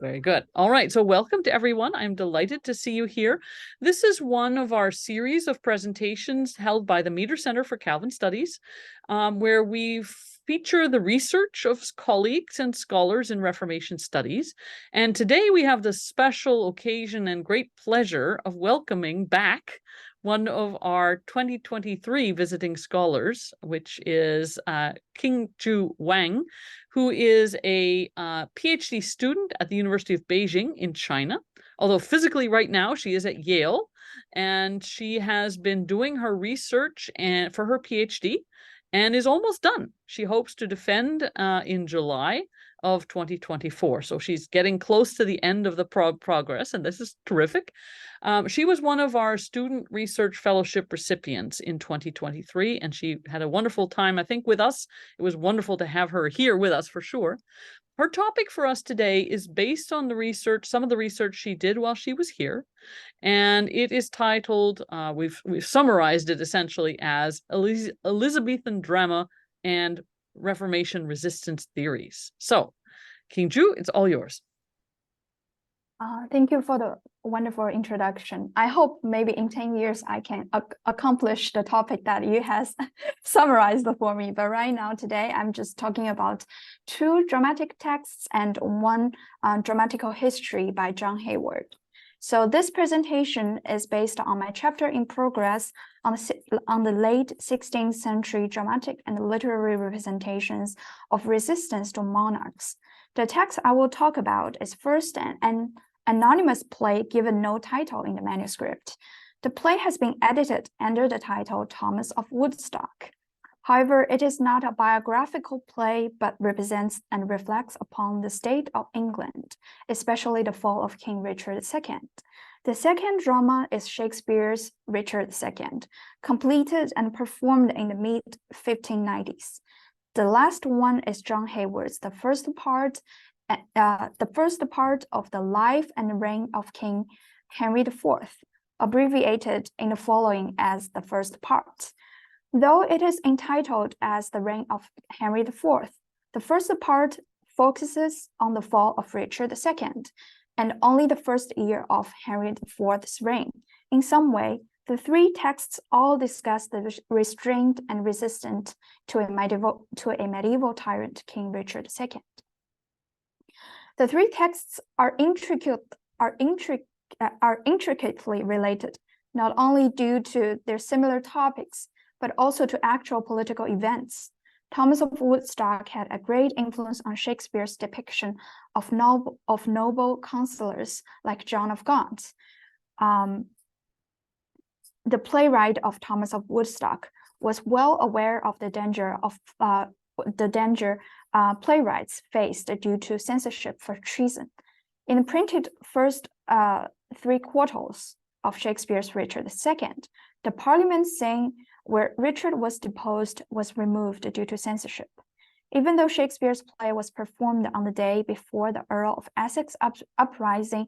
Very good. All right. So welcome to everyone. I'm delighted to see you here. This is one of our series of presentations held by the Meeter Center for Calvin Studies, where we feature the research of colleagues and scholars in Reformation studies. And today we have the special occasion and great pleasure of welcoming back one of our 2023 visiting scholars, which is Qingyu Wang, who is a PhD student at the University of Beijing in China. Although physically right now she is at Yale, and she has been doing her research for her PhD and is almost done. She hopes to defend in July of 2024. So she's getting close to the end of the progress, and this is terrific. She was one of our student research fellowship recipients in 2023, and she had a wonderful time, I think, with us. It was wonderful to have her here with us for sure. Her topic for us today is based on the research, some of the research she did while she was here, and it is titled, we've summarized it essentially as Elizabethan Drama and Reformation Resistance Theories. So, Qingyu, it's all yours. Thank you for the wonderful introduction. I hope maybe in 10 years I can accomplish the topic that you has summarized for me. But right now, today, I'm just talking about two dramatic texts and one dramatical history by John Hayward. So this presentation is based on my chapter in progress on the late 16th century dramatic and literary representations of resistance to monarchs. The text I will talk about is first an anonymous play given no title in the manuscript. The play has been edited under the title Thomas of Woodstock. However, it is not a biographical play, but represents and reflects upon the state of England, especially the fall of King Richard II. The second drama is Shakespeare's Richard II, completed and performed in the mid-1590s. The last one is John Hayward's, the first part of the life and reign of King Henry IV, abbreviated in the following as the first part. Though it is entitled as the reign of Henry IV, the first part focuses on the fall of Richard II and only the first year of Henry IV's reign. In some way, the three texts all discuss the restraint and resistance to a medieval tyrant, King Richard II. The three texts are intricately related, not only due to their similar topics, but also to actual political events. Thomas of Woodstock had a great influence on Shakespeare's depiction of noble councillors like John of Gaunt. The playwright of Thomas of Woodstock was well aware of the danger playwrights faced due to censorship for treason. In the printed first three quarters of Shakespeare's Richard II, the Parliament scene where Richard was deposed was removed due to censorship. Even though Shakespeare's play was performed on the day before the Earl of Essex uprising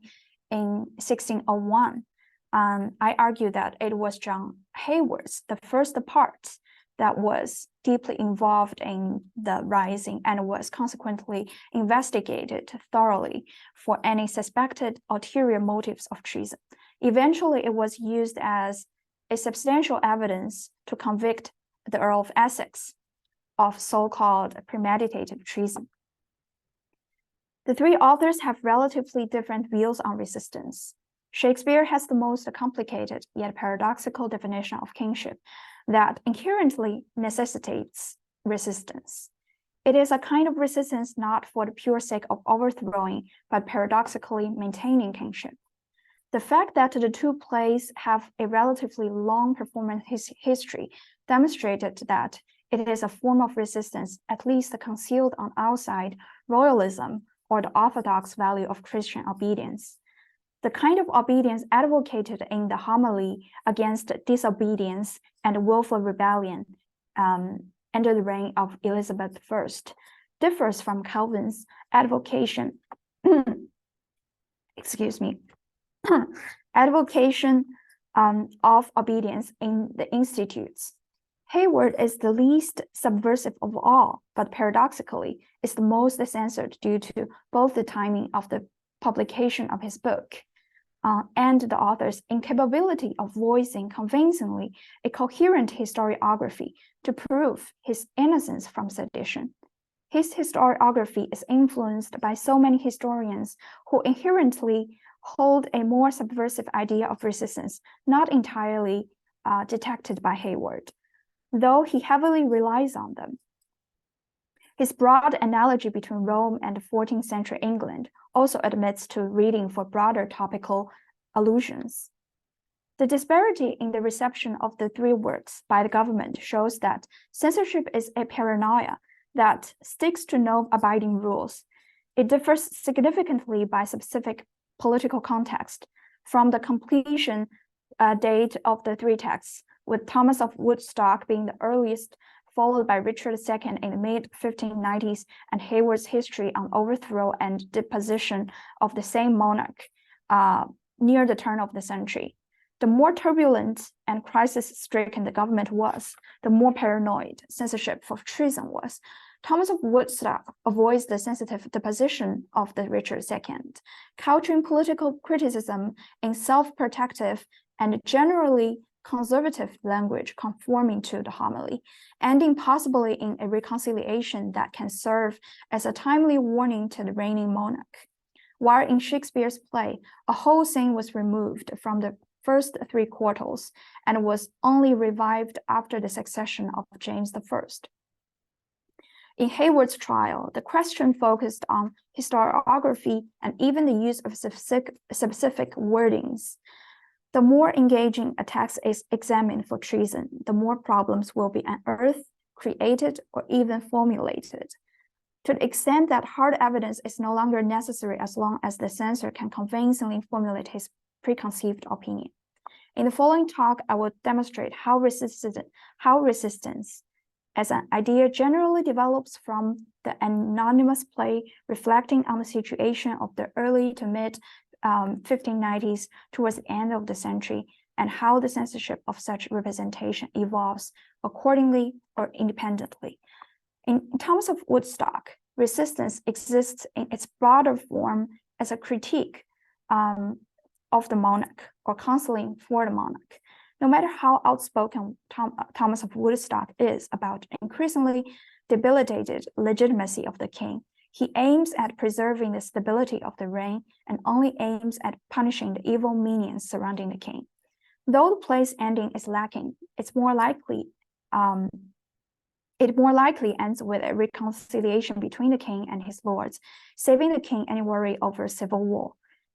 in 1601, I argue that it was John Hayward's, the first part, that was deeply involved in the rising and was consequently investigated thoroughly for any suspected ulterior motives of treason. Eventually, it was used as a substantial evidence to convict the Earl of Essex of so-called premeditated treason. The three authors have relatively different views on resistance. Shakespeare has the most complicated yet paradoxical definition of kingship that inherently necessitates resistance. It is a kind of resistance not for the pure sake of overthrowing, but paradoxically maintaining kingship. The fact that the two plays have a relatively long performance history demonstrated that it is a form of resistance, at least concealed on outside royalism or the orthodox value of Christian obedience. The kind of obedience advocated in the homily against disobedience and willful rebellion under the reign of Elizabeth I differs from Calvin's advocation, advocation of obedience in the Institutes. Hayward is the least subversive of all, but paradoxically is the most censored due to both the timing of the publication of his book, and the author's incapability of voicing convincingly a coherent historiography to prove his innocence from sedition. His historiography is influenced by so many historians who inherently hold a more subversive idea of resistance, not entirely detected by Hayward, though he heavily relies on them. His broad analogy between Rome and 14th century England also admits to reading for broader topical allusions. The disparity in the reception of the three works by the government shows that censorship is a paranoia that sticks to no abiding rules. It differs significantly by specific political context, from the completion date of the three texts, with Thomas of Woodstock being the earliest, followed by Richard II in the mid-1590s, and Hayward's history on overthrow and deposition of the same monarch near the turn of the century. The more turbulent and crisis-stricken the government was, the more paranoid censorship for treason was. Thomas of Woodstock avoids the sensitive deposition of the Richard II, couching political criticism in self-protective and generally conservative language conforming to the homily, ending possibly in a reconciliation that can serve as a timely warning to the reigning monarch. While in Shakespeare's play, a whole scene was removed from the first three quarters and was only revived after the succession of James I. In Hayward's trial, the question focused on historiography and even the use of specific wordings. The more engaging a text is examined for treason, the more problems will be unearthed, created, or even formulated. To the extent that hard evidence is no longer necessary as long as the censor can convincingly formulate his preconceived opinion. In the following talk, I will demonstrate how resistance as an idea generally develops from the anonymous play reflecting on the situation of the early to mid 1590s towards the end of the century, and how the censorship of such representation evolves accordingly or independently. In Thomas of Woodstock, resistance exists in its broader form as a critique of the monarch or counseling for the monarch. No matter how outspoken Thomas of Woodstock is about increasingly debilitated legitimacy of the king, he aims at preserving the stability of the reign and only aims at punishing the evil minions surrounding the king. Though the play's ending is lacking, it more likely ends with a reconciliation between the king and his lords, saving the king any worry over civil war.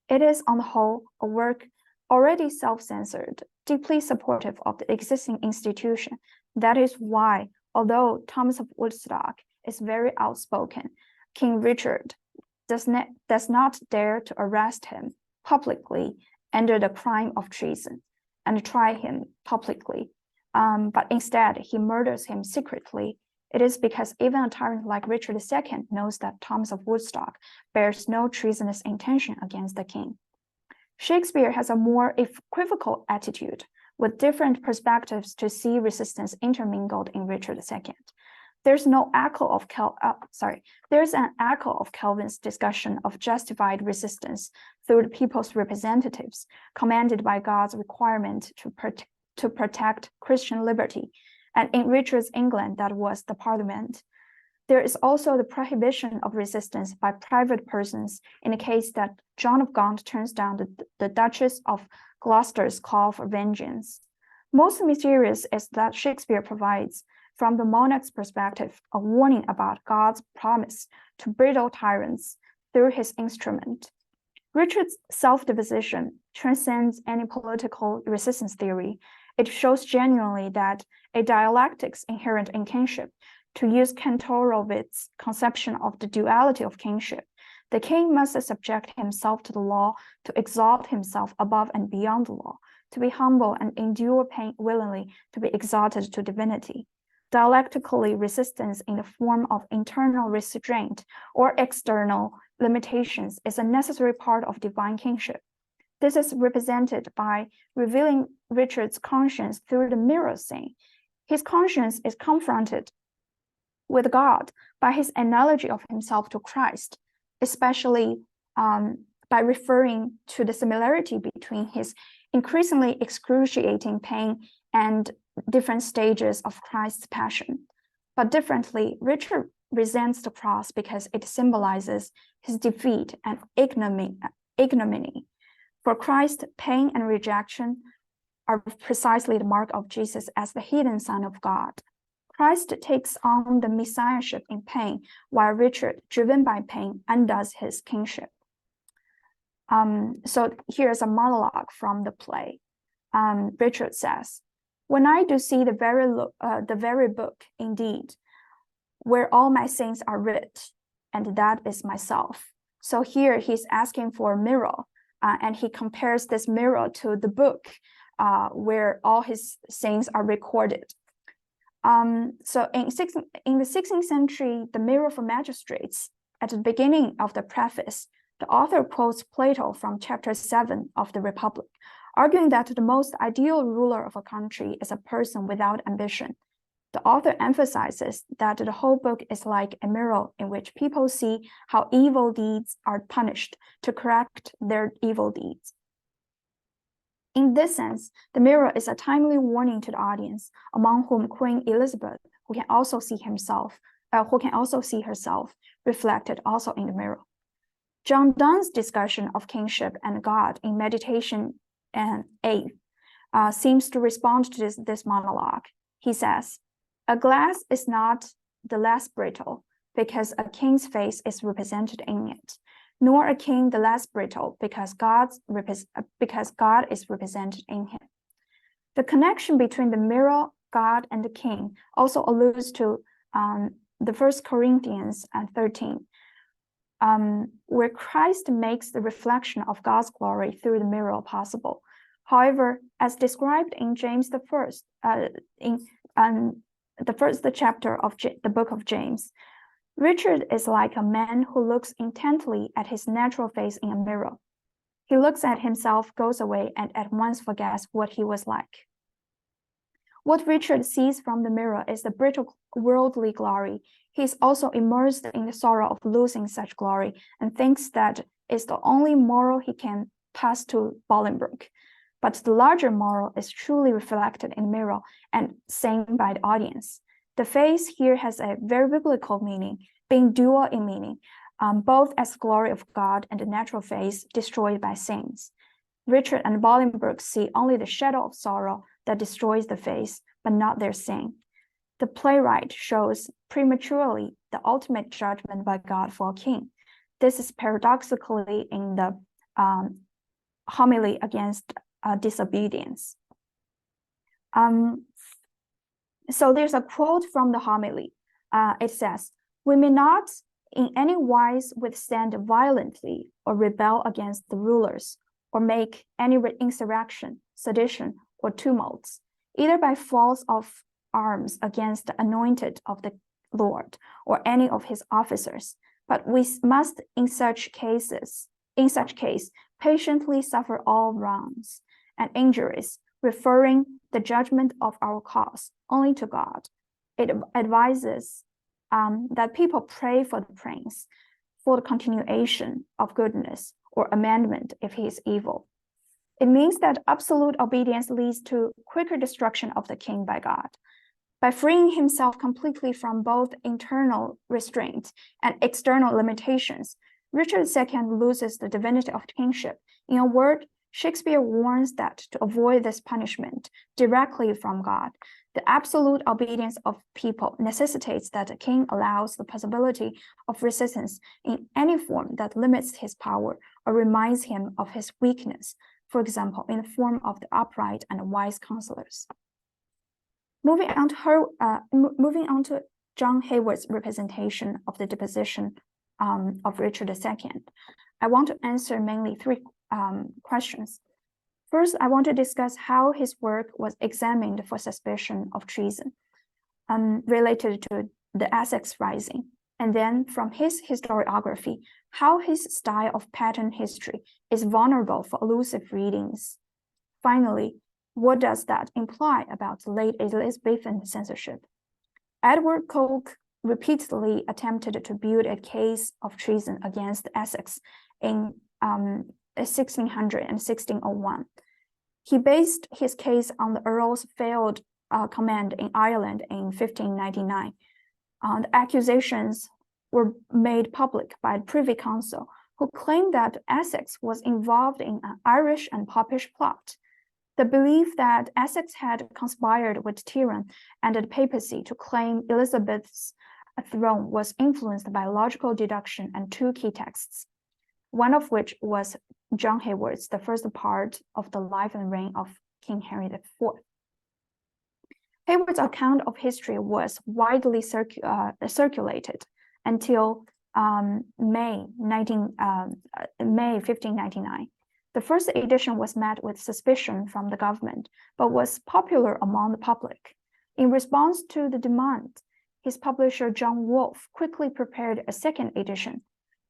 It is, on the whole, a work already self-censored, deeply supportive of the existing institution. That is why, although Thomas of Woodstock is very outspoken, King Richard does not dare to arrest him publicly under the crime of treason and try him publicly, but instead he murders him secretly. It is because even a tyrant like Richard II knows that Thomas of Woodstock bears no treasonous intention against the king. Shakespeare has a more equivocal attitude, with different perspectives to see resistance intermingled in Richard II. There's an echo of Calvin's discussion of justified resistance through the people's representatives, commanded by God's requirement to protect Christian liberty, and in Richard's England, that was the Parliament. There is also the prohibition of resistance by private persons in the case that John of Gaunt turns down the Duchess of Gloucester's call for vengeance. Most mysterious is that Shakespeare provides, from the monarch's perspective, a warning about God's promise to bridle tyrants through his instrument. Richard's self-deposition transcends any political resistance theory. It shows genuinely that a dialectics inherent in kingship, to use Kantorowicz's conception of the duality of kingship, the king must subject himself to the law, to exalt himself above and beyond the law, to be humble and endure pain willingly, to be exalted to divinity. Dialectically, resistance in the form of internal restraint or external limitations is a necessary part of divine kingship. This is represented by revealing Richard's conscience through the mirror scene. His conscience is confronted with God by his analogy of himself to Christ, especially by referring to the similarity between his increasingly excruciating pain and different stages of Christ's passion. But differently, Richard resents the cross because it symbolizes his defeat and ignominy. For Christ, pain and rejection are precisely the mark of Jesus as the hidden Son of God. Christ takes on the messiahship in pain, while Richard, driven by pain, undoes his kingship. So here's a monologue from the play. Richard says, "When I do see the very book, indeed, where all my sins are writ, and that is myself." So here he's asking for a mirror, and he compares this mirror to the book where all his sins are recorded. So in the 16th century, the Mirror for Magistrates, at the beginning of the preface, the author quotes Plato from chapter 7 of the Republic, arguing that the most ideal ruler of a country is a person without ambition. The author emphasizes that the whole book is like a mirror in which people see how evil deeds are punished to correct their evil deeds. In this sense, the mirror is a timely warning to the audience, among whom Queen Elizabeth, who can also see herself reflected also in the mirror. John Donne's discussion of kingship and God in Meditation and Eighth seems to respond to this monologue. He says, "A glass is not the less brittle because a king's face is represented in it, nor a king the less brittle because God is represented in him." The connection between the mirror, God, and the king also alludes to the 1 Corinthians 13, where Christ makes the reflection of God's glory through the mirror possible. However, as described in James the first, in the first chapter of the book of James, Richard is like a man who looks intently at his natural face in a mirror. He looks at himself, goes away, and at once forgets what he was like. What Richard sees from the mirror is the brittle worldly glory. He is also immersed in the sorrow of losing such glory and thinks that is the only moral he can pass to Bolingbroke. But the larger moral is truly reflected in the mirror and seen by the audience. The face here has a very biblical meaning, being dual in meaning, both as the glory of God and the natural face destroyed by sins. Richard and Bolingbroke see only the shadow of sorrow that destroys the face, but not their sin. The playwright shows prematurely the ultimate judgment by God for a king. This is paradoxically in the homily against disobedience. So there's a quote from the homily. It says, "We may not in any wise withstand violently or rebel against the rulers, or make any insurrection, sedition, or tumults, either by force of arms against the anointed of the Lord, or any of his officers. But we must in such case, patiently suffer all wrongs and injuries, referring the judgment of our cause only to God. It advises that people pray for the prince, for the continuation of goodness or amendment if he is evil. It means that absolute obedience leads to quicker destruction of the king by God. By freeing himself completely from both internal restraint and external limitations, Richard II loses the divinity of kingship. In a word, Shakespeare warns that to avoid this punishment directly from God, the absolute obedience of people necessitates that the king allows the possibility of resistance in any form that limits his power or reminds him of his weakness, for example, in the form of the upright and wise counselors. Moving on to John Hayward's representation of the deposition of Richard II, I want to answer mainly three questions. First, I want to discuss how his work was examined for suspicion of treason related to the Essex Rising, and then from his historiography, how his style of pattern history is vulnerable for elusive readings. Finally, what does that imply about the late Elizabethan censorship? Edward Coke repeatedly attempted to build a case of treason against Essex in 1600 and 1601. He based his case on the Earl's failed command in Ireland in 1599. The accusations were made public by the Privy Council, who claimed that Essex was involved in an Irish and Popish plot. The belief that Essex had conspired with Tyrone and the papacy to claim Elizabeth's throne was influenced by logical deduction and two key texts, one of which was John Hayward's The First Part of the Life and Reign of King Henry IV. Hayward's account of history was widely circulated until May 1599. The first edition was met with suspicion from the government, but was popular among the public. In response to the demand, his publisher John Wolfe quickly prepared a second edition.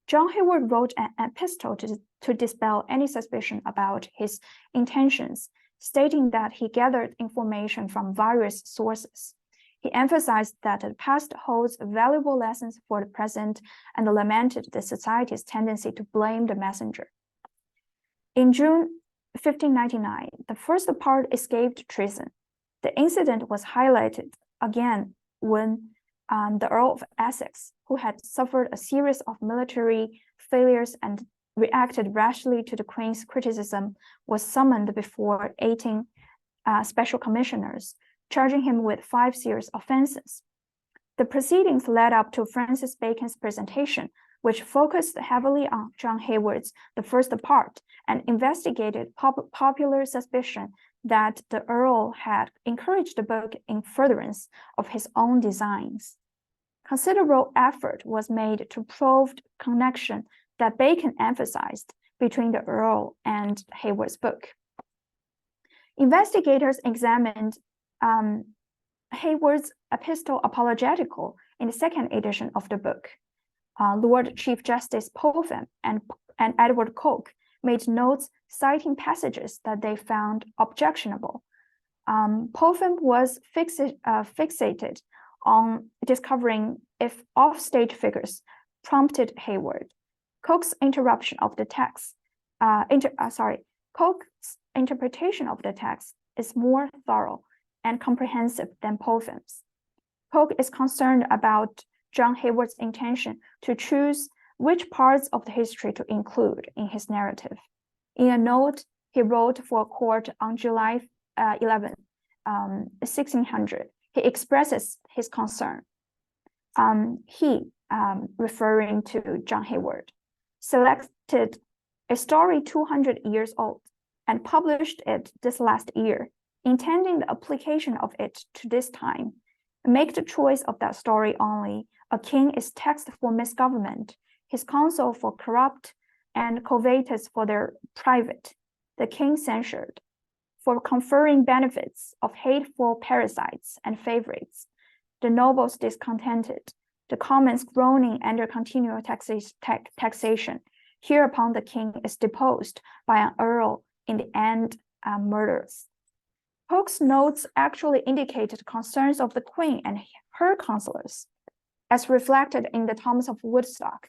John Hayward wrote an epistle to dispel any suspicion about his intentions, stating that he gathered information from various sources. He emphasized that the past holds valuable lessons for the present and lamented the society's tendency to blame the messenger. In June 1599, the first part escaped treason. The incident was highlighted again when the Earl of Essex, who had suffered a series of military failures and reacted rashly to the Queen's criticism, was summoned before 18 special commissioners, charging him with 5 serious offenses. The proceedings led up to Francis Bacon's presentation, which focused heavily on John Hayward's The First Part and investigated popular suspicion that the Earl had encouraged the book in furtherance of his own designs. Considerable effort was made to probe the connection that Bacon emphasized between the Earl and Hayward's book. Investigators examined Hayward's epistle apologetical in the second edition of the book. Lord Chief Justice Popham and Edward Coke made notes citing passages that they found objectionable. Popham was fixated on discovering if off-stage figures prompted Hayward. Coke's interruption of the text, Coke's interpretation of the text is more thorough and comprehensive than Popham's. Coke is concerned about John Hayward's intention to choose which parts of the history to include in his narrative. In a note he wrote for court on July 11, 1600, he expresses his concern. Referring to John Hayward, selected a story 200 years old and published it this last year, intending the application of it to this time. Make the choice of that story only. A king is taxed for misgovernment, his counsel for corrupt, and covetous for their private. The king censured for conferring benefits of hateful parasites and favorites. The nobles discontented, the commons groaning under continual taxation. Hereupon the king is deposed by an earl, in the end murders. Coke's notes actually indicated concerns of the queen and her counselors, as reflected in the Thomas of Woodstock,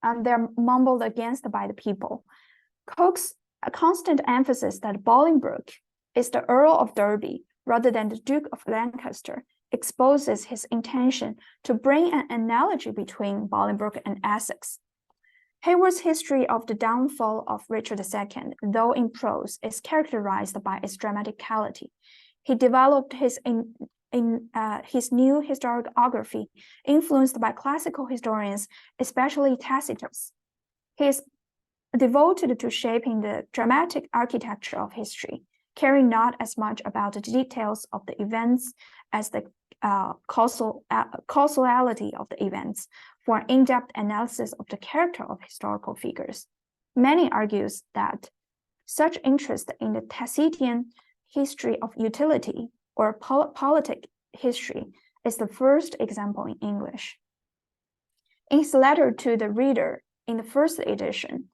and they're mumbled against by the people. Coke's constant emphasis that Bolingbroke is the Earl of Derby rather than the Duke of Lancaster exposes his intention to bring an analogy between Bolingbroke and Essex. Hayward's history of the downfall of Richard II, though in prose, is characterized by its dramaticality. He developed his new historiography, influenced by classical historians, especially Tacitus. He is devoted to shaping the dramatic architecture of history, caring not as much about the details of the events as the causality of the events, for an in-depth analysis of the character of historical figures. Many argues that such interest in the Tacitian history of utility or politic history is the first example in English. In his letter to the reader in the first edition,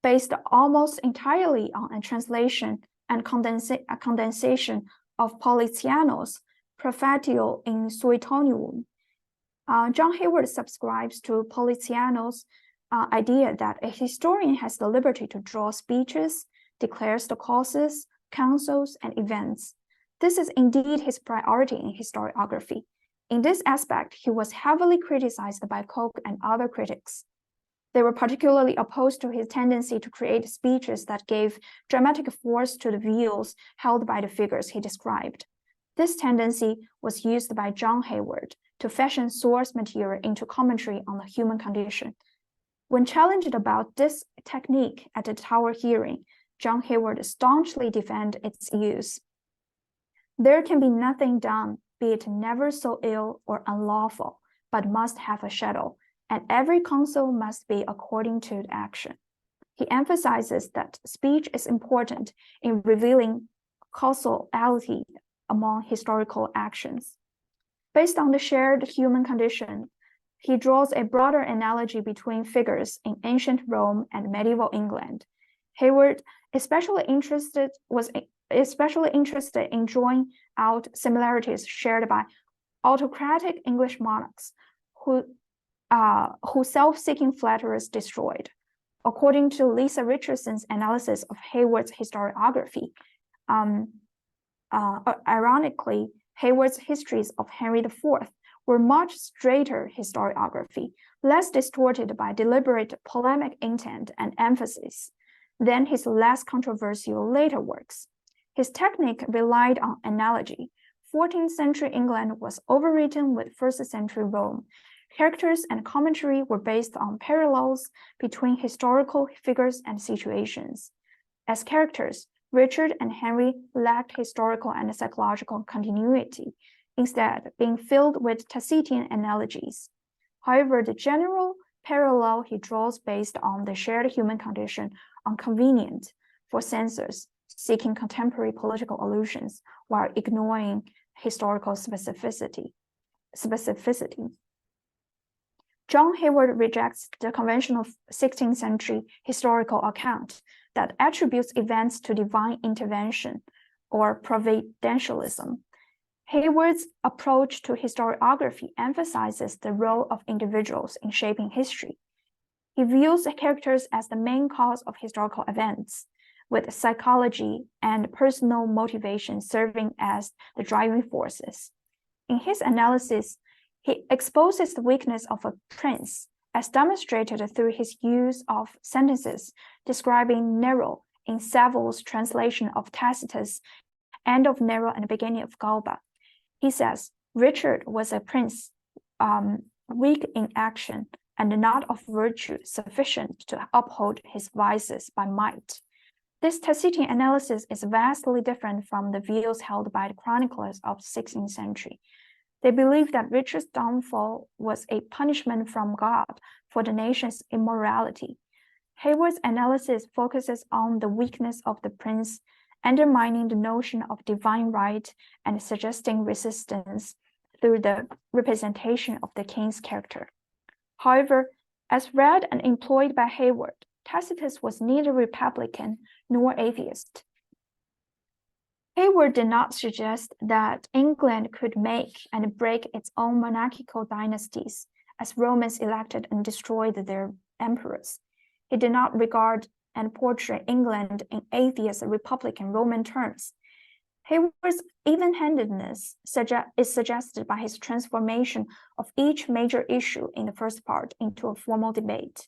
based almost entirely on a translation and condensation of Politiano's Prophatio in Suetonium, John Hayward subscribes to Politiano's idea that a historian has the liberty to draw speeches, declares the causes, councils, and events. This is indeed his priority in historiography. In this aspect, he was heavily criticized by Coke and other critics. They were particularly opposed to his tendency to create speeches that gave dramatic force to the views held by the figures he described. This tendency was used by John Hayward to fashion source material into commentary on the human condition. When challenged about this technique at the Tower hearing, John Hayward staunchly defended its use. There can be nothing done, be it never so ill or unlawful, but must have a shadow, and every counsel must be according to the action. He emphasizes that speech is important in revealing causality among historical actions. Based on the shared human condition, he draws a broader analogy between figures in ancient Rome and medieval England. Hayward was especially interested in drawing out similarities shared by autocratic English monarchs who self-seeking flatterers destroyed. According to Lisa Richardson's analysis of Hayward's historiography, ironically, Hayward's histories of Henry IV were much straighter historiography, less distorted by deliberate polemic intent and emphasis than his less controversial later works. His technique relied on analogy. 14th century England was overwritten with 1st century Rome. Characters and commentary were based on parallels between historical figures and situations. As characters, Richard and Henry lacked historical and psychological continuity, instead being filled with Tacitian analogies. However, the general parallel he draws based on the shared human condition are convenient for censors seeking contemporary political allusions while ignoring historical specificity. John Hayward rejects the conventional 16th century historical account that attributes events to divine intervention or providentialism. Hayward's approach to historiography emphasizes the role of individuals in shaping history. He views characters as the main cause of historical events, with psychology and personal motivation serving as the driving forces. In his analysis, he exposes the weakness of a prince, as demonstrated through his use of sentences describing Nero in Saville's translation of Tacitus' End of Nero and Beginning of Galba. He says, Richard was a prince, weak in action and not of virtue sufficient to uphold his vices by might. This Tacitian analysis is vastly different from the views held by the chroniclers of the 16th century. They believed that Richard's downfall was a punishment from God for the nation's immorality. Hayward's analysis focuses on the weakness of the prince, undermining the notion of divine right and suggesting resistance through the representation of the king's character. However, as read and employed by Hayward, Tacitus was neither Republican nor atheist. Hayward did not suggest that England could make and break its own monarchical dynasties, as Romans elected and destroyed their emperors. He did not regard and portray England in atheist Republican Roman terms. Hayward's even-handedness is suggested by his transformation of each major issue in the first part into a formal debate.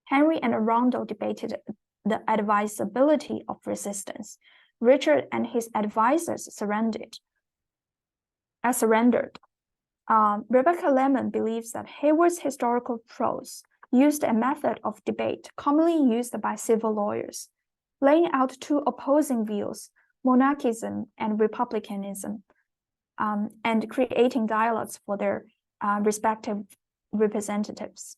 Henry and Arundel debated the advisability of resistance. Richard and his advisors surrendered. Rebecca Lemon believes that Hayward's historical prose used a method of debate commonly used by civil lawyers, laying out two opposing views, monarchism and republicanism, and creating dialogues for their respective representatives.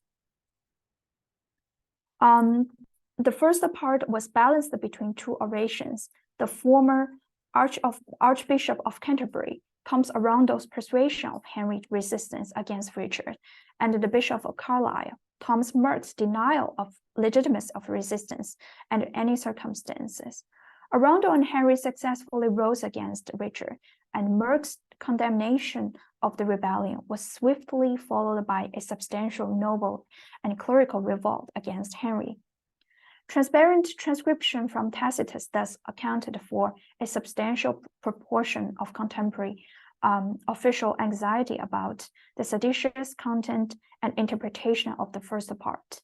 The first part was balanced between two orations. The former Archbishop of Canterbury, Thomas Arundel's persuasion of Henry's resistance against Richard, and the Bishop of Carlisle, Thomas Merck's denial of legitimacy of resistance under any circumstances. Arundel and Henry successfully rose against Richard, and Merck's condemnation of the rebellion was swiftly followed by a substantial noble and clerical revolt against Henrie. Transparent transcription from Tacitus thus accounted for a substantial proportion of contemporary official anxiety about the seditious content and interpretation of the first part.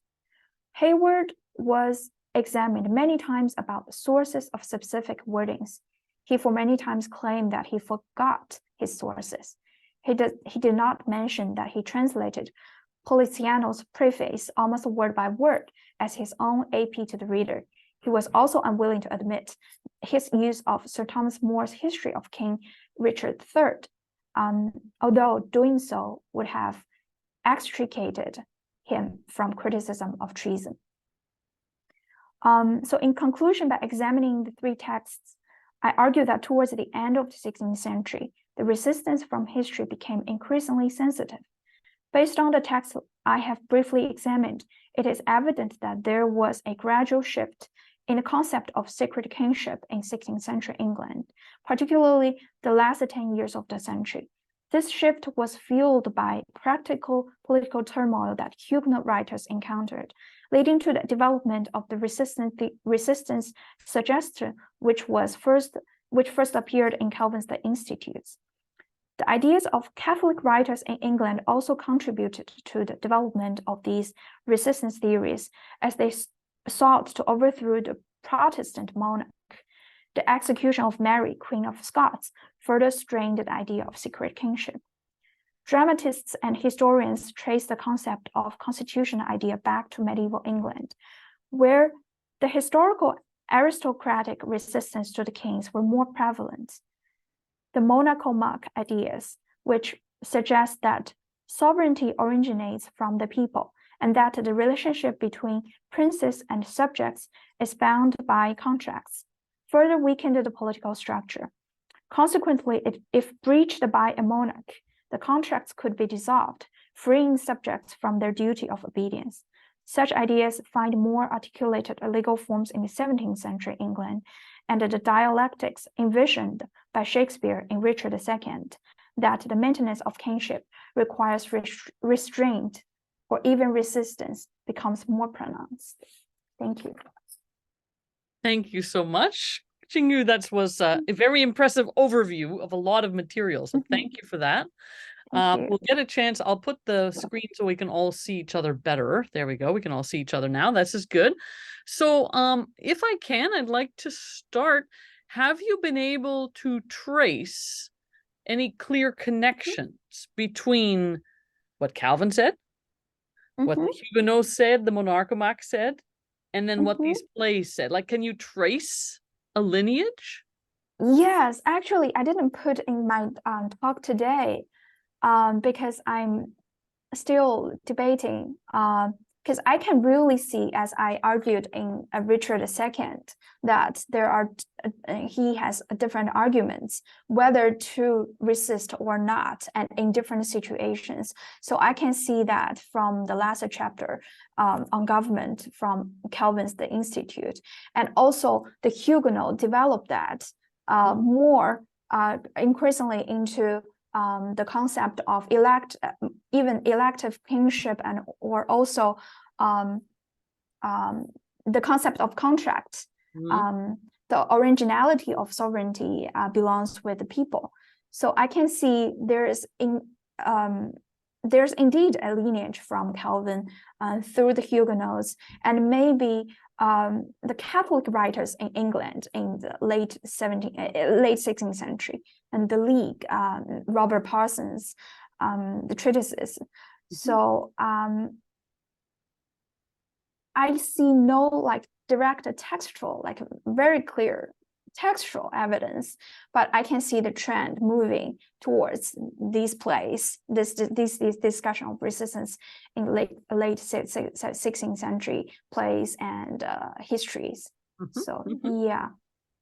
Hayward was examined many times about the sources of specific wordings. He for many times claimed that he forgot his sources. He did not mention that he translated Poliziano's preface almost word by word as his own AP to the reader. He was also unwilling to admit his use of Sir Thomas More's history of King Richard III, although doing so would have extricated him from criticism of treason. So in conclusion, by examining the three texts, I argue that towards the end of the 16th century, the resistance from history became increasingly sensitive. Based on the text I have briefly examined, it is evident that there was a gradual shift in the concept of sacred kingship in 16th century England, particularly the last 10 years of the century. This shift was fueled by practical political turmoil that Huguenot writers encountered, leading to the development of the resistance suggestion, which first appeared in Calvin's The Institutes. The ideas of Catholic writers in England also contributed to the development of these resistance theories as they sought to overthrow the Protestant monarch. The execution of Mary, Queen of Scots, further strained the idea of secret kingship. Dramatists and historians trace the concept of constitutional idea back to medieval England, where the historical aristocratic resistance to the kings were more prevalent. The monarchical monarch ideas, which suggest that sovereignty originates from the people and that the relationship between princes and subjects is bound by contracts, further weakened the political structure. Consequently, if breached by a monarch, the contracts could be dissolved, freeing subjects from their duty of obedience. Such ideas find more articulated legal forms in the 17th century England, and the dialectics envisioned by Shakespeare in Richard II, that the maintenance of kingship requires restraint or even resistance, becomes more pronounced. Thank you. Thank you so much, Qingyu. That was a very impressive overview of a lot of material. So thank you for that. We'll get a chance. I'll put the screen so we can all see each other better. There we go. We can all see each other now. This is good. So if I can, I'd like to start. Have you been able to trace any clear connections between what Calvin said, what the Huguenots said, the Monarchomaque said, and then what these plays said? Like, can you trace a lineage? Yes, actually, I didn't put in my talk today because I'm still debating. Because I can really see, as I argued in Richard II, that he has different arguments whether to resist or not, and in different situations. So I can see that from the last chapter on government from Calvin's The Institute, and also the Huguenot developed that more increasingly into the concept of even elective kingship, and or also the concept of contract. The originality of sovereignty belongs with the people. So I can see there's indeed a lineage from Calvin through the Huguenots, and maybe the Catholic writers in England in the late 16th century, and the League, Robert Parsons, the treatises. So I see no like direct textual, like very clear textual evidence, but I can see the trend moving towards these plays, this discussion of resistance in late 16th century plays and histories. So yeah.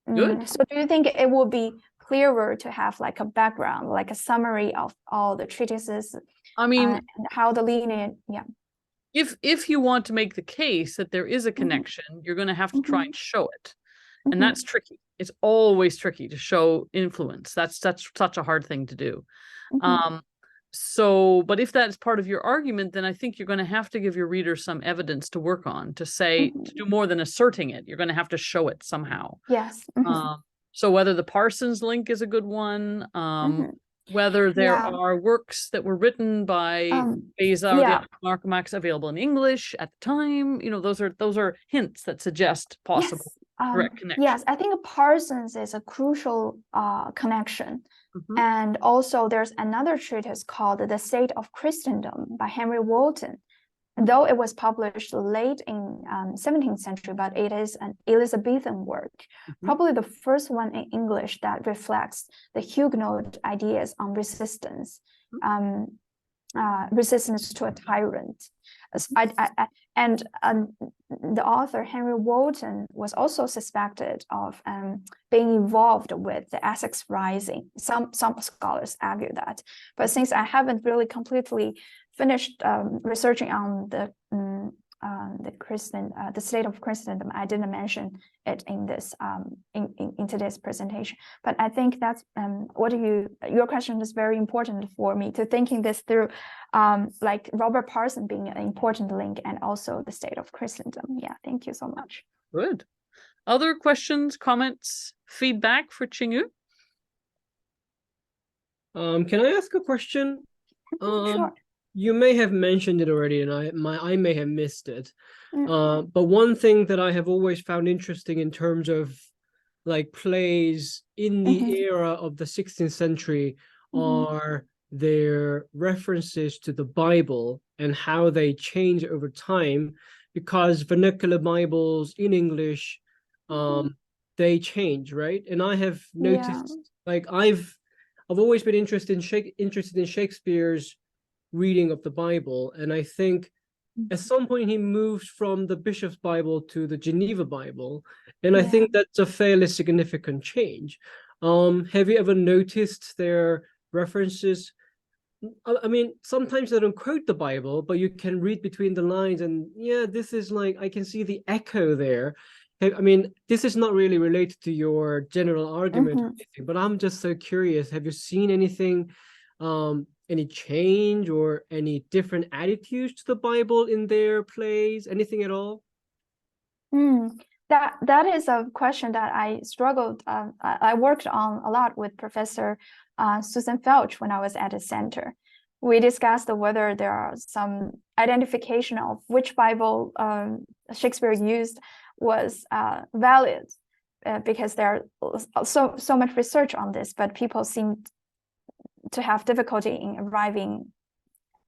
So do you think it would be clearer to have like a background, like a summary of all the treatises? I mean, and how the lineage, yeah. If you want to make the case that there is a connection, you're going to have to try and show it. And that's tricky. It's always tricky to show influence. That's such a hard thing to do. But if that's part of your argument, then I think you're going to have to give your readers some evidence to work on, to say, to do more than asserting it. You're going to have to show it somehow. Yes. So whether the Parsons link is a good one, whether there are works that were written by Beza or the other Marcomacs available in English at the time, those are hints that suggest possible direct connection. Yes, I think Parsons is a crucial connection. And also there's another treatise called The State of Christendom by Henry Wotton. Though it was published late in 17th century, but it is an Elizabethan work, probably the first one in English that reflects the Huguenot ideas on resistance, resistance to a tyrant. And the author, Henry Wotton, was also suspected of being involved with the Essex Rising. Some scholars argue that. But since I haven't really completely finished researching on the state of Christendom, I didn't mention it in this in today's presentation. But I think that's your question is very important for me to thinking this through, like Robert Parsons being an important link, and also the state of Christendom. Yeah, thank you so much. Good. Other questions, comments, feedback for Qingyu? Can I ask a question? Sure. You may have mentioned it already, and I may have missed it. But one thing that I have always found interesting in terms of like plays in the era of the 16th century are their references to the Bible and how they change over time, because vernacular Bibles in English, they change, right? And I have noticed, like I've always been interested in Shakespeare's reading of the Bible, and I think at some point he moved from the Bishop's Bible to the Geneva Bible, and I think that's a fairly significant change. Have you ever noticed their references? I mean, sometimes they don't quote the Bible, but you can read between the lines, and this is like, I can see the echo there. I mean, this is not really related to your general argument or anything, but I'm just so curious. Have you seen anything, any change or any different attitudes to the Bible in their plays? Anything at all? That is a question that I struggled. I worked on a lot with Professor Susan Felch when I was at the center. We discussed whether there are some identification of which Bible Shakespeare used was valid, because there are so much research on this, but people seem to have difficulty in arriving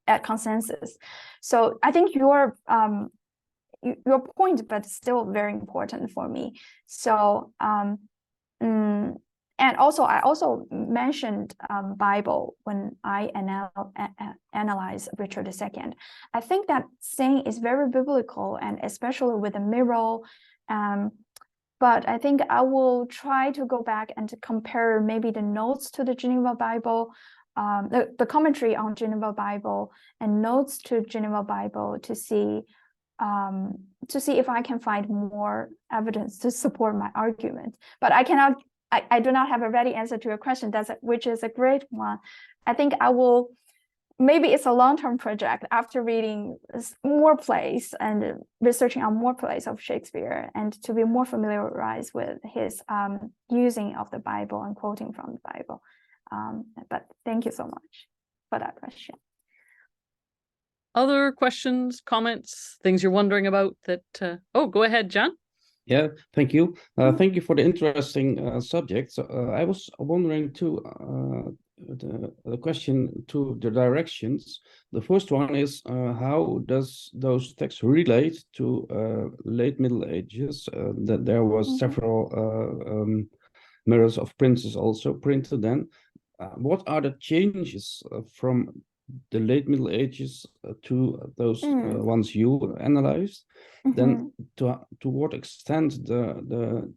at consensus. So I think your point, but still very important for me. So and also I also mentioned Bible when I analyze Richard II. I think that saying is very biblical, and especially with the mirror. But I think I will try to go back and to compare maybe the notes to the Geneva Bible, the commentary on Geneva Bible and notes to Geneva Bible to see if I can find more evidence to support my argument. But I do not have a ready answer to your question, which is a great one. I think I will, maybe it's a long-term project after reading more plays and researching on more plays of Shakespeare, and to be more familiarized with his using of the Bible and quoting from the Bible. But thank you so much for that question. Other questions, comments, things you're wondering about that? Go ahead, John. Yeah, thank you. Thank you for the interesting subject. So I was wondering too, the question to the directions. The first one is how does those texts relate to late Middle Ages? That there was several mirrors of princes also printed then. What are the changes from the late Middle Ages to those ones you analyzed? Then to what extent the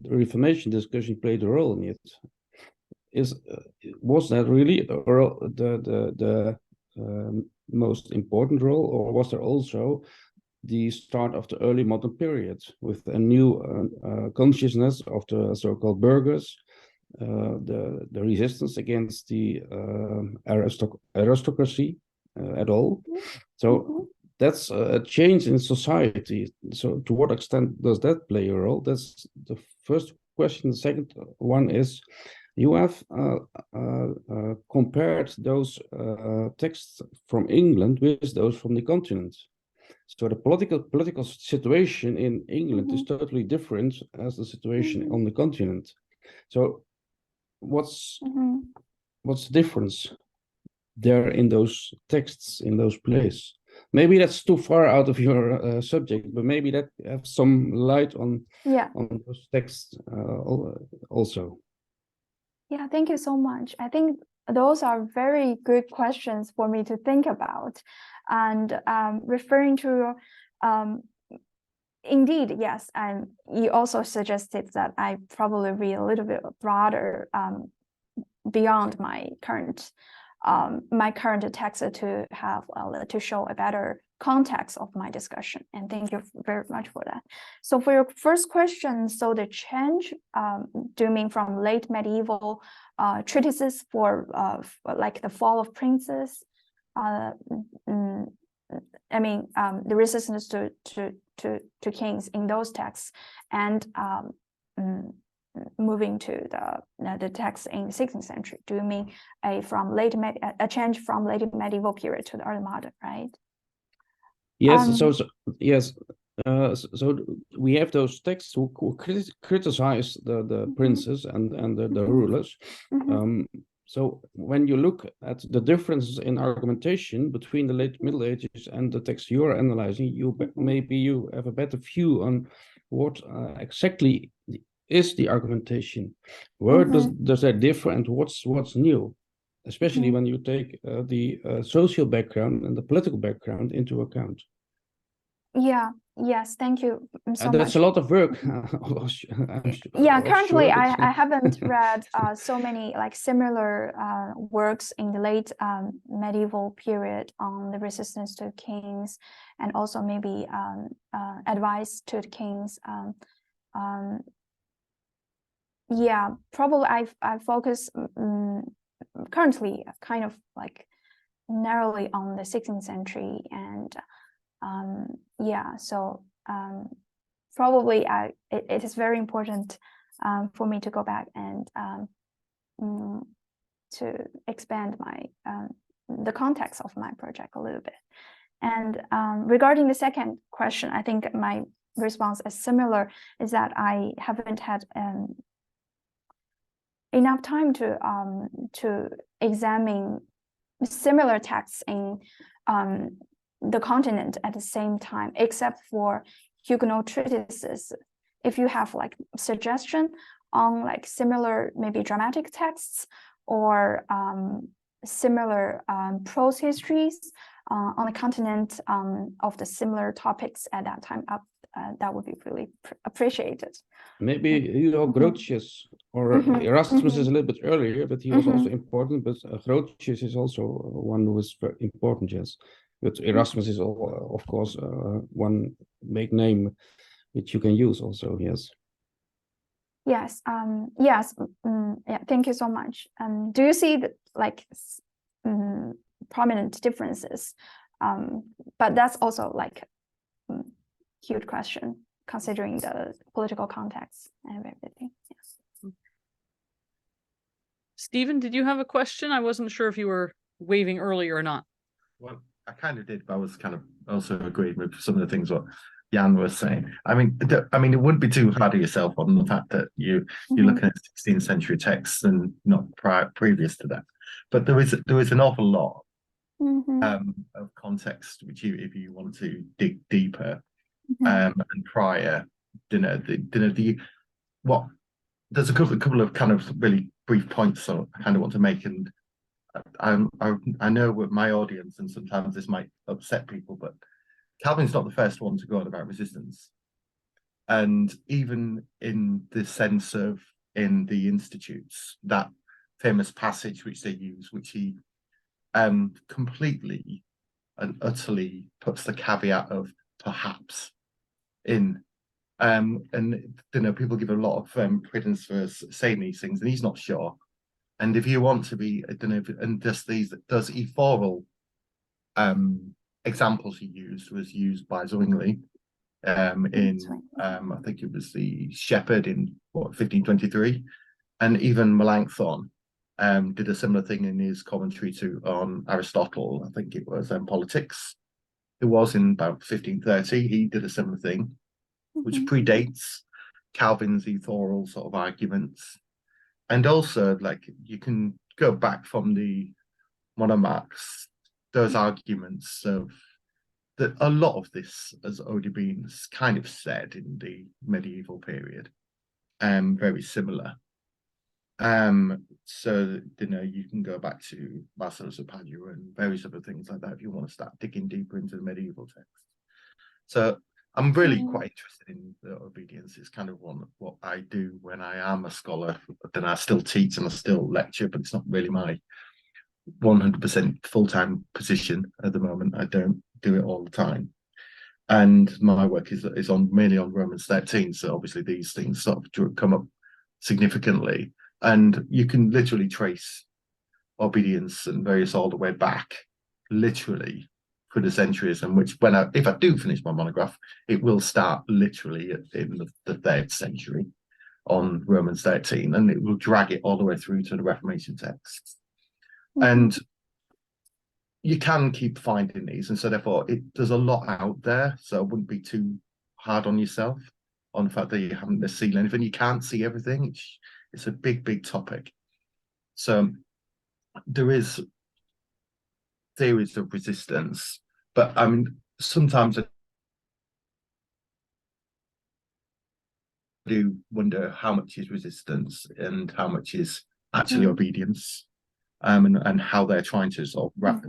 Reformation discussion played a role in it? Was that really the most important role, or was there also the start of the early modern period with a new consciousness of the so-called burghers, the resistance against the aristocracy at all. So that's a change in society. So to what extent does that play a role? That's the first question. The second one is, you have compared those texts from England with those from the continent. So the political situation in England is totally different as the situation on the continent. So what's the difference there in those texts, in those plays? Maybe that's too far out of your subject, but maybe that have some light on those texts also. Yeah, thank you so much. I think those are very good questions for me to think about. And referring to, indeed, yes, and you also suggested that I probably read a little bit broader beyond my current text to have to show a better context of my discussion. And thank you very much for that. So for your first question, so the change, do you mean from late medieval treatises for like the Fall of Princes? I mean, the resistance to kings in those texts, and moving to the text in the 16th century. Do you mean a change from late medieval period to the early modern, right? Yes. Yes. So we have those texts who criticize the princes and the rulers. So when you look at the differences in argumentation between the late Middle Ages and the text you are analyzing, maybe you have a better view on what exactly is the argumentation. Where does that differ, and what's new, especially when you take the social background and the political background into account. Yeah. Yes. Thank you so much. That's a lot of work. Yeah. Currently, I haven't read so many like similar works in the late medieval period on the resistance to kings, and also maybe advice to the kings. Yeah, probably I focus currently kind of like narrowly on the 16th century, and yeah, so probably it is very important for me to go back and to expand my the context of my project a little bit. And regarding the second question, I think my response is similar, is that I haven't had enough time to examine similar texts in the continent at the same time, except for Huguenot treatises. If you have like suggestion on like similar maybe dramatic texts or similar prose histories on the continent of the similar topics at that time, that would be really appreciated. Maybe Grotius or Erasmus is a little bit earlier, but he was also important. But Grotius is also one who is very important, yes. But Erasmus is, of course, one big name which you can use also, yes. Yes, yes, yeah, thank you so much. Do you see like prominent differences? But that's also like huge question, considering the political context and everything. Yes. Stephen, did you have a question? I wasn't sure if you were waving earlier or not. Well, I kind of did, but I was kind of also agreeing with some of the things what Jan was saying. I mean, it wouldn't be too hard on yourself on the fact that you're looking at 16th century texts and not previous to that. But there is an awful lot of context which if you want to dig deeper and prior, there's a couple of kind of really brief points I kind of want to make, and I know with my audience, and sometimes this might upset people, but Calvin's not the first one to go on about resistance. And even in the sense of in the Institutes, that famous passage which they use, which he completely and utterly puts the caveat of perhaps in. And you know, people give a lot of credence for saying these things, and he's not sure. And if you want to be, I don't know, and just those eforal examples he used was used by Zwingli in I think it was the Shepherd in 1523, and even Melanchthon did a similar thing in his commentary on Aristotle. I think it was Politics. It was in about 1530. He did a similar thing, which predates Calvin's eforal sort of arguments. And also, like, you can go back from the monarchs, those arguments of that a lot of this has already been kind of said in the medieval period, very similar. So, you know, you can go back to Marcellus of Padua and various other things like that if you want to start digging deeper into the medieval text. So I'm really quite interested in the obedience. It's kind of what I do when I am a scholar. Then I still teach and I still lecture, but it's not really my 100% full-time position at the moment. I don't do it all the time. And my work is mainly on Romans 13. So obviously these things sort of come up significantly. And you can literally trace obedience and various all the way back, literally, for the centuries, and which if I do finish my monograph, it will start literally in the 3rd century on Romans 13, and it will drag it all the way through to the Reformation texts. And you can keep finding these, and so therefore there's a lot out there, so it wouldn't be too hard on yourself on the fact that you haven't seen anything. You can't see everything. It's a big topic. So there is theories of resistance, but I mean, sometimes I do wonder how much is resistance and how much is actually obedience, and how they're trying to sort of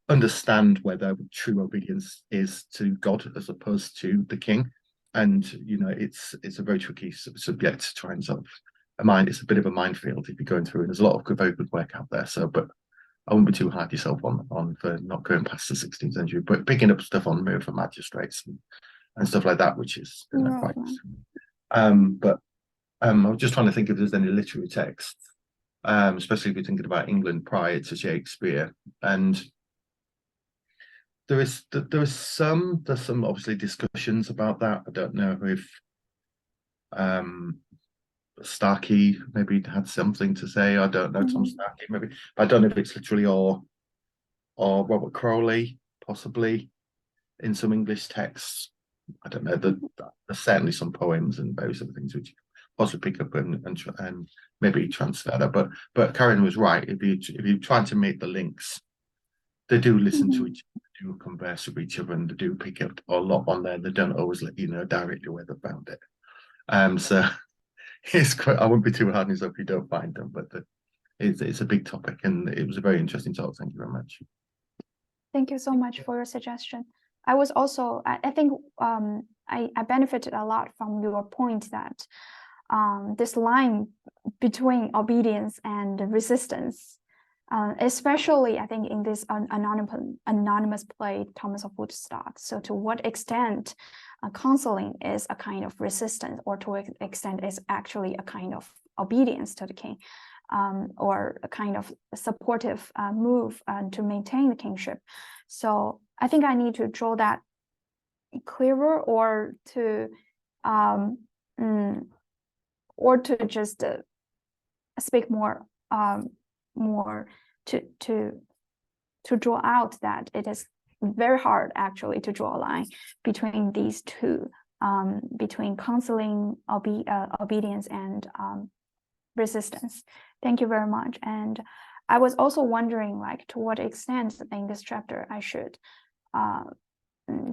understand whether true obedience is to God as opposed to the king. And you know, it's a very tricky subject to try and sort of it's a bit of a minefield if you're going through, and there's a lot of very good work out there. So, but I wouldn't be too hard yourself on for not going past the 16th century, but picking up stuff on move for magistrates and stuff like that, which is quite but I was just trying to think if there's any literary texts, especially if you're thinking about England prior to Shakespeare. And there's some obviously discussions about that. I don't know if Starkey maybe had something to say. I don't know, Tom Starkey maybe, but I don't know if it's literally or Robert Crowley possibly in some English texts. I don't know. There's certainly some poems and various other things which you possibly pick up and maybe transfer that. But Karen was right. If you're trying to make the links, they do listen to each other, they do converse with each other, and they do pick up a lot on there. They don't always let you know directly where they found it. So it's quite, I wouldn't be too hard on yourself if you don't find them, but it's a big topic, and it was a very interesting talk. Thank you very much. Thank you so much for your suggestion. I was also, I think I benefited a lot from your point that this line between obedience and resistance, especially I think in this anonymous play, Thomas of Woodstock. So to what extent counseling is a kind of resistance, or to what extent is actually a kind of obedience to the king, or a kind of supportive move to maintain the kingship. So I think I need to draw that clearer, or to just speak more to draw out that it is very hard actually to draw a line between these two, between counseling, obedience, and resistance. Thank you very much. And I was also wondering, like, to what extent in this chapter I should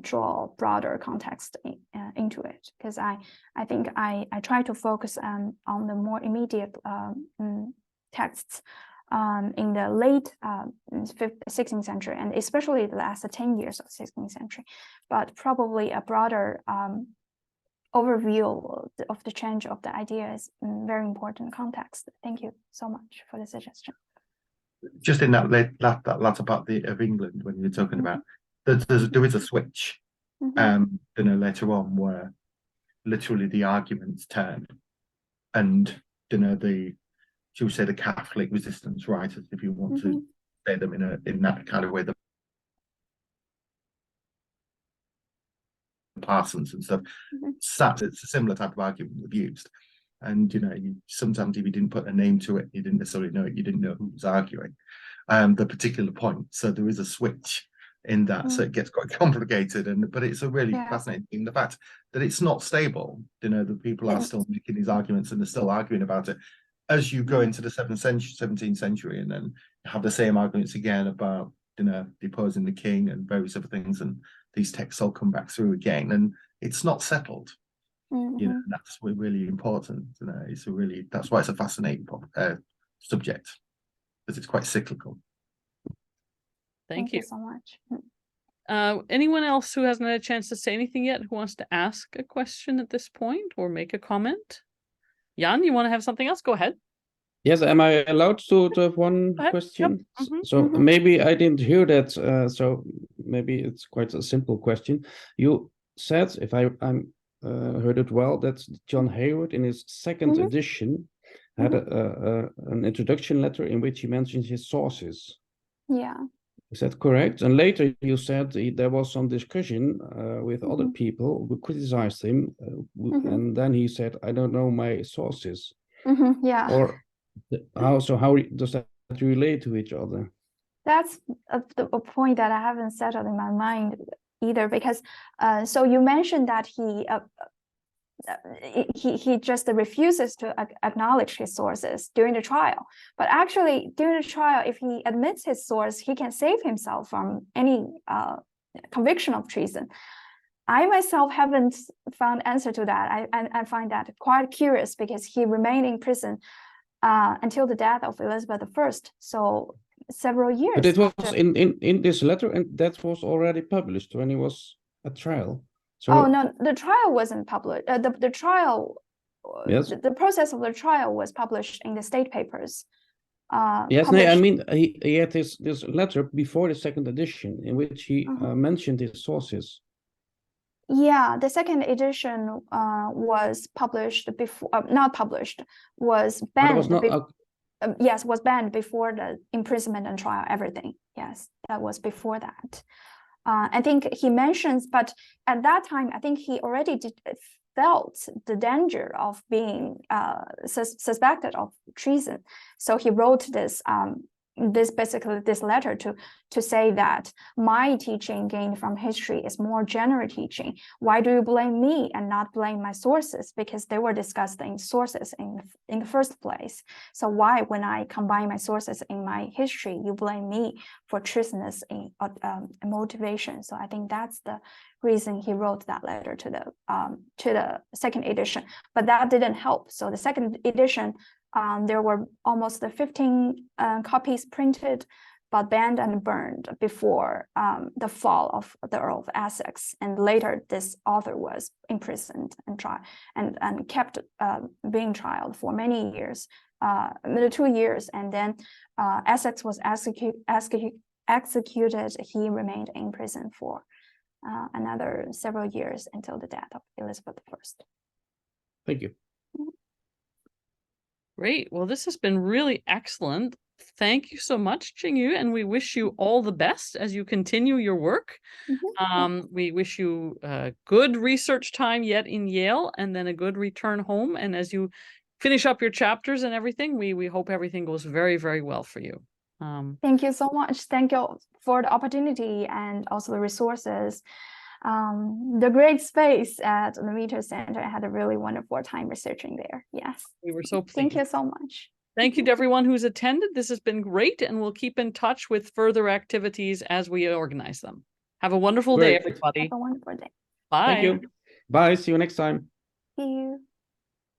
draw broader context into it, because I think I try to focus on the more immediate texts in the late 16th century, and especially the last 10 years of 16th century, but probably a broader overview of the change of the idea is very important context. Thank you so much for the suggestion. Just in that latter part of England, when you're talking about, there is a switch later on, where literally the arguments turn, and shall we say, the Catholic resistance writers, if you want to say them in that kind of way, the Parsons and stuff. It's a similar type of argument they've used. And sometimes if you didn't put a name to it, you didn't necessarily know it, you didn't know who was arguing the particular point. So there is a switch in that, so it gets quite complicated. But it's a really fascinating thing, the fact that it's not stable. The people are still making these arguments and they're still arguing about it. As you go into the 17th century, and then have the same arguments again about deposing the king and various other things, and these texts all come back through again, and it's not settled. That's really important. That's why it's a fascinating subject, because it's quite cyclical. Thank you so much. Anyone else who hasn't had a chance to say anything yet, who wants to ask a question at this point or make a comment? Jan, you want to have something else? Go ahead. Yes, am I allowed to have one question? Yep. So maybe I didn't hear that. So maybe it's quite a simple question. You said, if I heard it well, that John Hayward in his second edition had an introduction letter in which he mentioned his sources. Yeah. Is that correct? And later you said there was some discussion with other people who criticized him, and then he said, "I don't know my sources." Yeah. Or how does that relate to each other? That's a point that I haven't settled in my mind either, because so you mentioned that he just refuses to acknowledge his sources during the trial. But actually, during the trial, if he admits his source, he can save himself from any conviction of treason. I myself haven't found answer to that. I find that quite curious, because he remained in prison until the death of Elizabeth I. So several years. But it was in this letter, and that was already published when he was at trial. So, no, the trial wasn't published. The trial, the process of the trial was published in the state papers. Yes, no, I mean, he had this letter before the second edition in which he mentioned his sources. Yeah, the second edition was published before, not published, was banned. Was not, yes, was banned before the imprisonment and trial, everything. Yes, that was before that. I think he mentions, but at that time, I think he already felt the danger of being suspected of treason. So he wrote this this letter to say that my teaching gained from history is more general teaching. Why do you blame me and not blame my sources? Because they were discussing sources in the first place. So why, when I combine my sources in my history, you blame me for treasonous motivation? So I think that's the reason he wrote that letter to the second edition. But that didn't help. So the second edition, there were almost 15 copies printed, but banned and burned before the fall of the Earl of Essex. And later, this author was imprisoned and tried and kept being trialed for many years, 2 years. And then Essex was executed. He remained in prison for another several years until the death of Elizabeth I. Thank you. Great. Well, this has been really excellent. Thank you so much, Qingyu, and we wish you all the best as you continue your work. We wish you a good research time yet in Yale, and then a good return home. And as you finish up your chapters and everything, we hope everything goes very, very well for you. Thank you so much. Thank you for the opportunity and also the resources. The great space at the Meeter Center. I had a really wonderful time researching there. Yes. We were so pleased. Thank you so much. Thank you to everyone who's attended. This has been great, and we'll keep in touch with further activities as we organize them. Have a wonderful day, everybody. Have a wonderful day. Bye. Thank you. Bye. See you next time. See you.